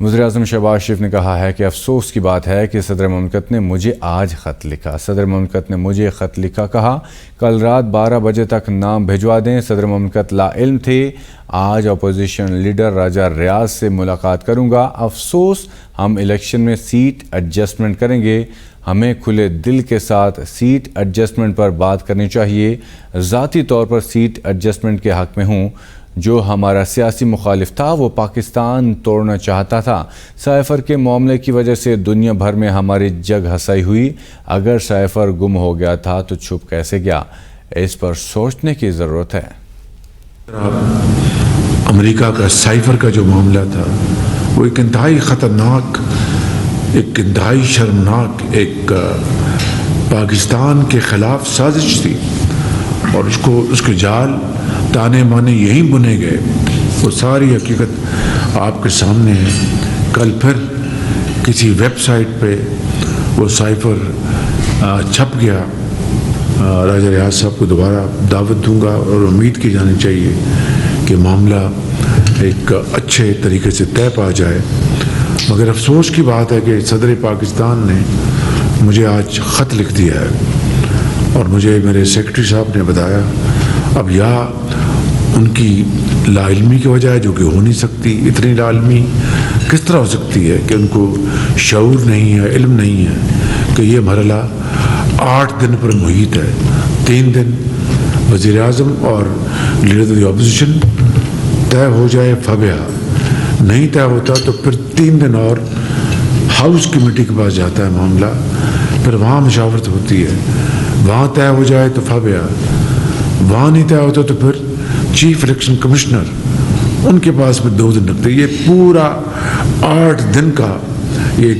وزیراعظم شہباز شریف نے کہا ہے کہ افسوس کی بات ہے کہ صدر مملکت نے مجھے آج خط لکھا۔ صدر مملکت نے مجھے خط لکھا، کہا کل رات 12 بجے تک نام بھجوا دیں۔ صدر مملکت لا علم تھے۔ آج اپوزیشن لیڈر راجہ ریاض سے ملاقات کروں گا۔ افسوس، ہم الیکشن میں سیٹ ایڈجسٹمنٹ کریں گے۔ ہمیں کھلے دل کے ساتھ سیٹ ایڈجسٹمنٹ پر بات کرنی چاہیے۔ ذاتی طور پر سیٹ ایڈجسٹمنٹ کے حق میں ہوں۔ جو ہمارا سیاسی مخالف تھا وہ پاکستان توڑنا چاہتا تھا۔ سائفر کے معاملے کی وجہ سے دنیا بھر میں ہماری جگ ہنسائی ہوئی۔ اگر سائفر گم ہو گیا تھا تو چھپ کیسے گیا؟ اس پر سوچنے کی ضرورت ہے۔ امریکہ کا سائفر کا جو معاملہ تھا وہ ایک انتہائی خطرناک، ایک انتہائی شرمناک، ایک پاکستان کے خلاف سازش تھی، اور اس کے جال تانے مانے یہی بنے گئے۔ وہ ساری حقیقت آپ کے سامنے ہے۔ کل پھر کسی ویب سائٹ پہ وہ سائفر چھپ گیا۔ راجہ ریاض صاحب کو دوبارہ دعوت دوں گا، اور امید کی جانی چاہیے کہ معاملہ ایک اچھے طریقے سے طے پا جائے۔ مگر افسوس کی بات ہے کہ صدر پاکستان نے مجھے آج خط لکھ دیا ہے، اور مجھے میرے سیکرٹری صاحب نے بتایا اب یا ان کی لا علمی کی وجہ ہے، جو کہ ہو نہیں سکتی۔ اتنی لا علمی کس طرح ہو سکتی ہے کہ ان کو شعور نہیں ہے، علم نہیں ہے کہ یہ مرحلہ 8 دن پر محیط ہے۔ 3 دن وزیر اعظم اور لیڈر دی اپوزیشن طے ہو جائے فبیا، نہیں طے ہوتا تو پھر 3 دن اور ہاؤس کمیٹی کے پاس جاتا ہے معاملہ، پھر وہاں مشاورت ہوتی ہے، وہاں طے ہو جائے تو فبیا، وہاں نہیں طے ہوتا تو پھر چیف الیکشن کمشنر، ان کے پاس میں 2 دن لگتے۔ یہ پورا 8 دن کا یہ